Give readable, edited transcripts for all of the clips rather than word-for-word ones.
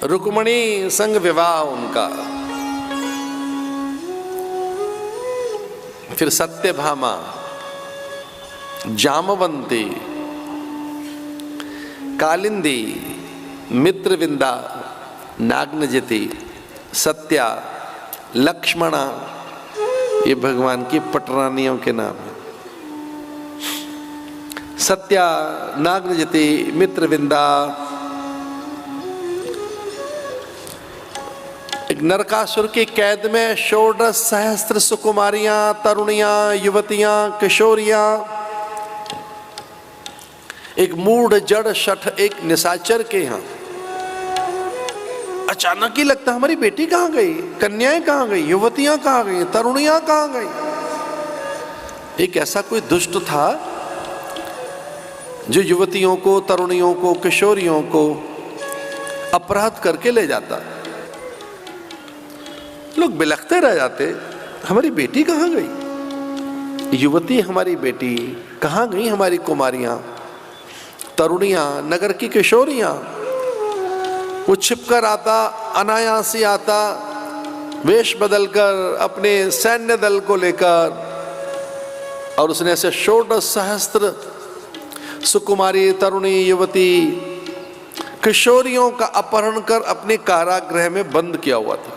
रुक्मणी संग विवाह उनका। फिर सत्यभामा, जामवंती, कालिंदी, मित्रविंदा, नागनजति, सत्या, लक्ष्मणा, ये भगवान की पटरानियों के नाम है। सत्या, नागनजति, मित्रविंदा, एक नरकासुर की कैद में 16 सहस्त्र सुकुमारियां, तरुणियां, युवतियां, किशोरियां, एक मूढ़ जड़ शठ एक निशाचर के यहाँ अचानक ही लगता हमारी बेटी कहाँ गई, कन्याएं कहाँ गई, युवतियां कहाँ गई, तरुणियां कहाँ गई। एक ऐसा कोई दुष्ट था जो युवतियों को, तरुणियों को, किशोरियों को अपहृत करके ले जाता। लोग बिलखते रह जाते, हमारी बेटी कहाँ गई, युवती हमारी बेटी कहाँ गई, हमारी कुमारियां, तरुणियां, नगर की किशोरियां। वो छिपकर आता, अनायासी आता, वेश बदलकर अपने सैन्य दल को लेकर, और उसने ऐसे 16 सहस्त्र सुकुमारी, तरुणी, युवती, किशोरियों का अपहरण कर अपने कारागृह में बंद किया हुआ था।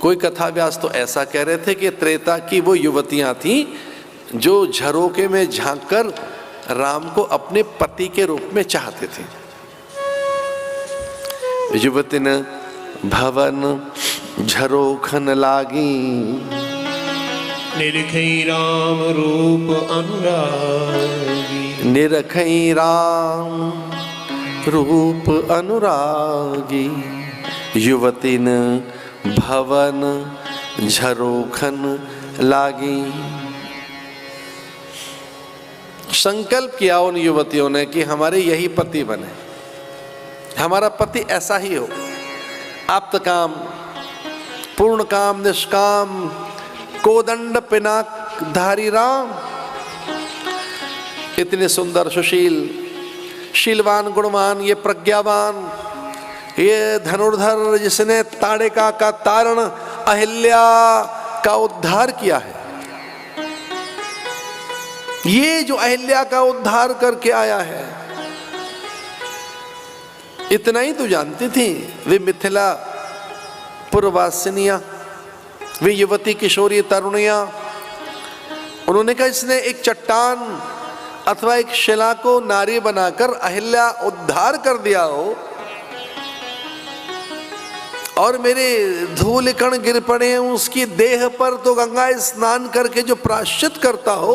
कोई कथा व्यास तो ऐसा कह रहे थे कि त्रेता की वो युवतियां थीं जो झरोके में झांककर राम को अपने पति के रूप में चाहते थे। युवतिन भवन झरोखन लागी, निरखई राम रूप अनुरागी। निरखई राम रूप अनुरागी, युवतिन भवन झरोखन लागी। संकल्प किया उन युवतियों ने कि हमारे यही पति बने, हमारा पति ऐसा ही हो, आप्त काम, पूर्ण काम, निष्काम, कोदंड पिनाक धारी राम। इतने सुंदर, सुशील, शीलवान, गुणवान, ये प्रज्ञावान, ये धनुर्धर जिसने ताड़िका का तारण, अहिल्या का उद्धार किया है, ये जो अहिल्या का उद्धार करके आया है, इतना ही तो जानती थी वे मिथिला पुरवासिनियां, वे युवती, किशोरी, तरुणियां। उन्होंने कहा इसने एक चट्टान अथवा एक शिला को नारी बनाकर अहिल्या उद्धार कर दिया हो, और मेरे धूल कण गिर पड़े उसकी देह पर, तो गंगा स्नान करके जो प्रायश्चित करता हो,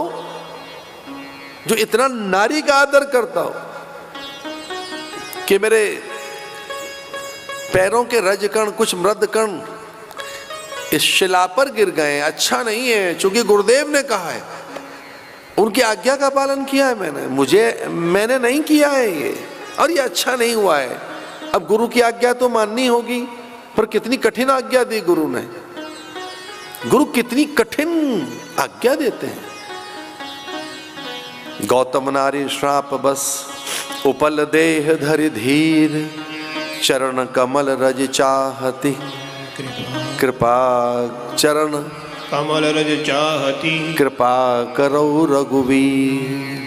जो इतना नारी का आदर करता हो, कि मेरे पैरों के रजकण, कुछ मृद कण इस शिला पर गिर गए, अच्छा नहीं है। चूंकि गुरुदेव ने कहा है, उनकी आज्ञा का पालन किया है मैंने नहीं किया है ये, और ये अच्छा नहीं हुआ है। अब गुरु की आज्ञा तो माननी होगी, पर कितनी कठिन आज्ञा दी गुरु ने। गुरु कितनी कठिन आज्ञा देते हैं। गौतम नारी श्राप बस, उपल देह धरि धीर, चरण कमल रज चाहती, कृपा चरण कमल रज चाहती, कृपा करो रघुवीर।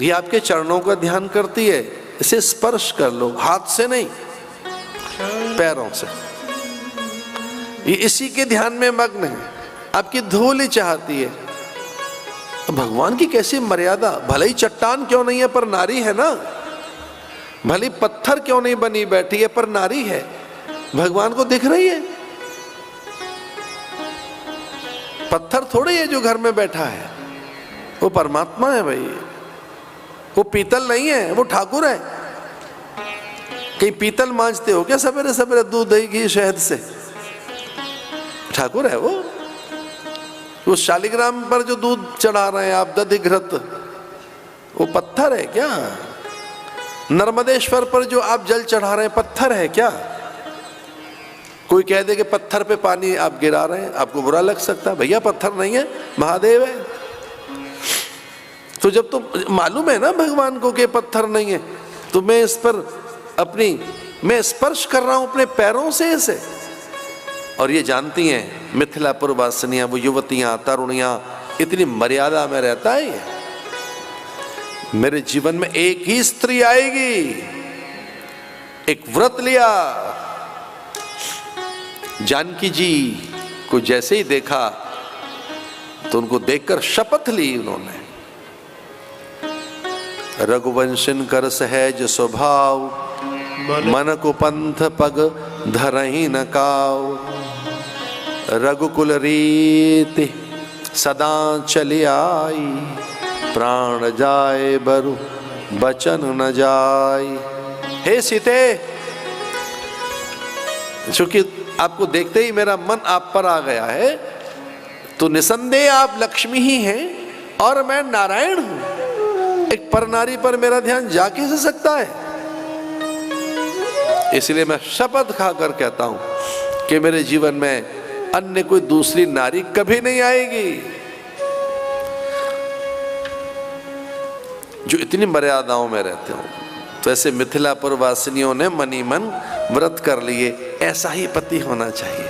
ये आपके चरणों का ध्यान करती है, इसे स्पर्श कर लो, हाथ से नहीं, पैरों से। ये इसी के ध्यान में मग्न है, आपकी धूल ही चाहती है। भगवान की कैसी मर्यादा, भले ही चट्टान क्यों नहीं है पर नारी है ना, भले पत्थर क्यों नहीं बनी बैठी है पर नारी है। भगवान को दिख रही है, पत्थर थोड़ी है जो घर में बैठा है, वो परमात्मा है भाई, वो पीतल नहीं है, वो ठाकुर है। कहीं पीतल मांजते हो क्या सवेरे सवेरे दूध दही घी शहद से? ठाकुर है वो शालिग्राम पर जो दूध चढ़ा रहे हैं आप, दधिघृत, वो पत्थर है क्या? नर्मदेश्वर पर जो आप जल चढ़ा रहे हैं, पत्थर है क्या? कोई कह दे कि पत्थर पे पानी आप गिरा रहे हैं, आपको बुरा लग सकता है, भैया पत्थर नहीं है, महादेव है। तो जब तो मालूम है ना भगवान को कि पत्थर नहीं है, तो मैं इस पर मैं स्पर्श कर रहा हूं अपने पैरों से इसे। और ये जानती हैं मिथिलापुर वासिनियां, वो युवतियां, तरुणियां, इतनी मर्यादा में रहता है ये। मेरे जीवन में एक ही स्त्री आएगी। एक व्रत लिया, जानकी जी को जैसे ही देखा तो उनको देखकर शपथ ली उन्होंने, रघुवंशन कर सहज स्वभाव, मन को पंथ पग धरहि न काव, रघुकुल रीति सदा चली आई, प्राण जाए बरु बचन न जाए। हे सीते, चूंकि आपको देखते ही मेरा मन आप पर आ गया है, तो निसंदेह आप लक्ष्मी ही हैं और मैं नारायण हूं। एक परनारी पर मेरा ध्यान जा कैसे सकता है? इसलिए मैं शपथ खाकर कहता हूं कि मेरे जीवन में अन्य कोई दूसरी नारी कभी नहीं आएगी। जो इतनी मर्यादाओं में रहते हो, तो ऐसे मिथिलापुर वासिनियों ने मनी मन व्रत कर लिए। ऐसा ही पति होना चाहिए।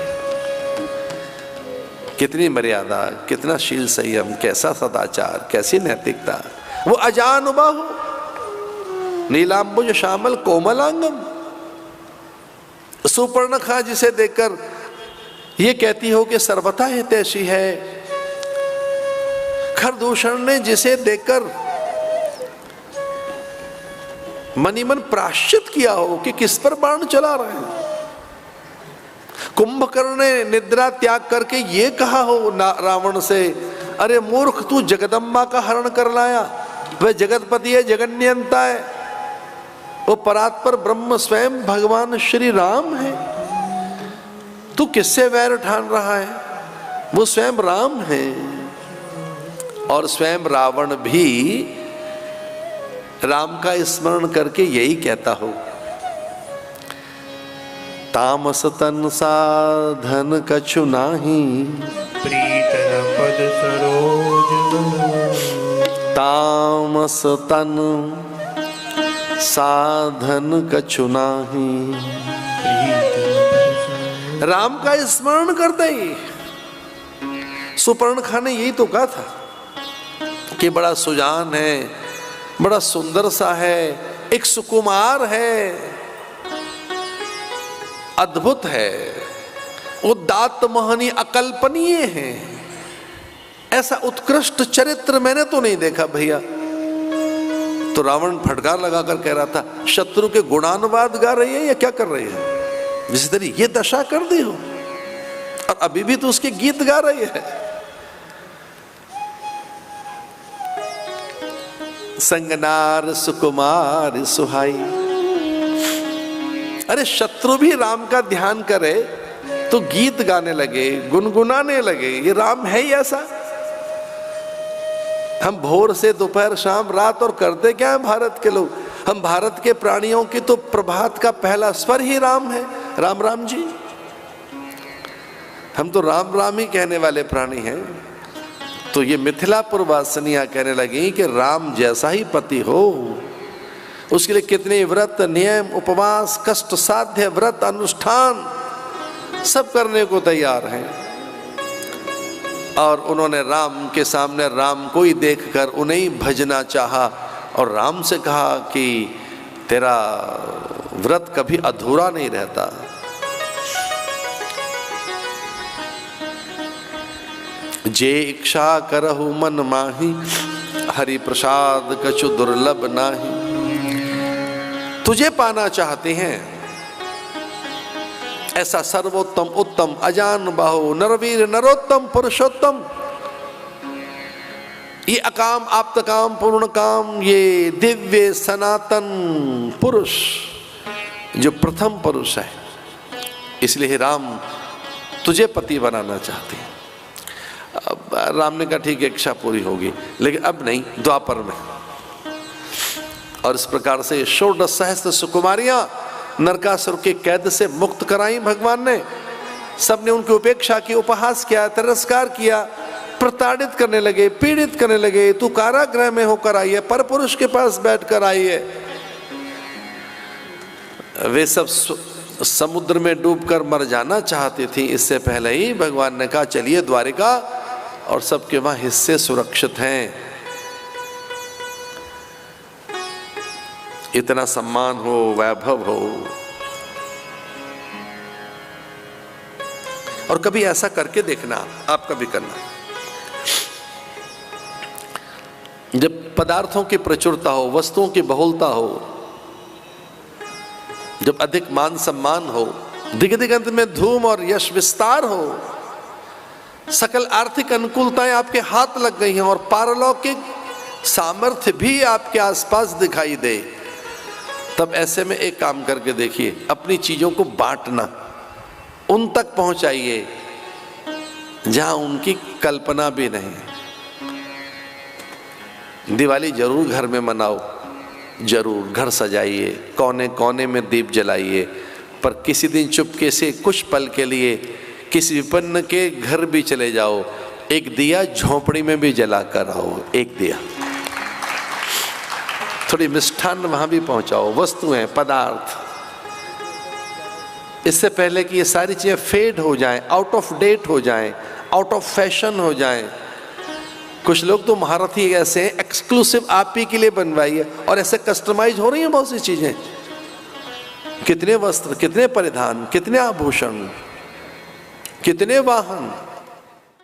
कितनी मर्यादा, कितना शील संयम, कैसा सदाचार, कैसी नैतिकता। वो अजानुबाहु नीलांबुज श्यामल कोमलांगम, सुपर्णखा जिसे देखकर ये कहती हो कि सर्वथा हितैषी है। खरदूषण ने जिसे देखकर मनीमन प्राश्चित किया हो कि किस पर बाण चला रहे हैं। कुंभकर्ण ने निद्रा त्याग करके ये कहा हो रावण से, अरे मूर्ख, तू जगदम्बा का हरण कर लाया, वह जगतपति है, जगन्यंता है, वो परात्पर ब्रह्म स्वयं भगवान श्री राम है, तू किससे वैर ठान रहा है? वो स्वयं राम है। और स्वयं रावण भी राम का स्मरण करके यही कहता हो, तामस तन साधन कछु नाही, प्रीतन पद सरोज, तामस तन साधन कछु नाही। राम का स्मरण करते ही सुपर्णखा ने यही तो कहा था कि बड़ा सुजान है, बड़ा सुंदर सा है, एक सुकुमार है, अद्भुत है, उदात्त मोहनी अकल्पनीय है। ऐसा उत्कृष्ट चरित्र मैंने तो नहीं देखा भैया। तो रावण फटकार लगाकर कह रहा था, शत्रु के गुणानुवाद गा रही है या क्या कर रही है? जिस तरह ये दशा कर दी हो और अभी भी तो उसके गीत गा रही है। संगनार सुकुमार सुहाई। अरे शत्रु भी राम का ध्यान करे तो गीत गाने लगे, गुनगुनाने लगे। ये राम है ही ऐसा। हम भोर से दोपहर शाम रात और करते क्या है भारत के लोग? हम भारत के प्राणियों की तो प्रभात का पहला स्वर ही राम है, राम राम जी। हम तो राम राम ही कहने वाले प्राणी हैं। तो ये मिथिलापुर वासिनियां कहने लगी कि राम जैसा ही पति हो, उसके लिए कितने व्रत, नियम, उपवास, कष्ट साध्य व्रत अनुष्ठान सब करने को तैयार हैं। और उन्होंने राम के सामने राम को ही देखकर उन्हें ही भजना चाहा और राम से कहा कि तेरा व्रत कभी अधूरा नहीं रहता। जे इच्छा करहु मन माही, हरि प्रसाद कछु दुर्लभ नाही। तुझे पाना चाहते हैं ऐसा सर्वोत्तम उत्तम अजान बाहु नरवीर नरोत्तम पुरुषोत्तम, ये अकाम आप्तकाम पूर्ण काम, ये दिव्य सनातन पुरुष जो प्रथम पुरुष है, इसलिए राम तुझे पति बनाना चाहते हैं। अब राम ने कहा ठीक है, इच्छा पूरी होगी, लेकिन अब नहीं, द्वापर में। और इस प्रकार से 16 सहस्त्र सुकुमारियां नरकासुर के कैद से मुक्त कराई भगवान ने। सबने उनकी उपेक्षा की, उपहास किया, तिरस्कार किया, प्रताड़ित करने लगे, पीड़ित करने लगे, तू कारागृह में होकर आई है, परपुरुष के पास बैठकर आई है। वे सब समुद्र में डूबकर मर जाना चाहती थी। इससे पहले ही भगवान ने कहा चलिए द्वारिका, और सबके वहां हिस्से सुरक्षित हैं। इतना सम्मान हो, वैभव हो। और कभी ऐसा करके देखना, आप कभी करना, जब पदार्थों की प्रचुरता हो, वस्तुओं की बहुलता हो, जब अधिक मान सम्मान हो, दिग्दिगंत में धूम और यश विस्तार हो, सकल आर्थिक अनुकूलताएं आपके हाथ लग गई हैं और पारलौकिक सामर्थ्य भी आपके आसपास दिखाई दे, तब ऐसे में एक काम करके देखिए, अपनी चीजों को बांटना, उन तक पहुंचाइए जहां उनकी कल्पना भी नहीं। दिवाली जरूर घर में मनाओ, जरूर घर सजाइए, कोने कोने में दीप जलाइए, पर किसी दिन चुपके से कुछ पल के लिए किसी विपन्न के घर भी चले जाओ, एक दिया झोपड़ी में भी जला कर आओ, एक दिया। थोड़ी मिष्ठान वहां भी पहुंचाओ, वस्तुएं, पदार्थ, इससे पहले कि ये सारी चीजें फेड हो जाएं, आउट ऑफ डेट हो जाएं, आउट ऑफ फैशन हो जाएं। कुछ लोग तो महारथी ऐसे हैं, एक्सक्लूसिव आप ही के लिए बनवाइए, और ऐसे कस्टमाइज हो रही हैं बहुत सी चीजें। कितने वस्त्र, कितने परिधान, कितने आभूषण, कितने वाहन,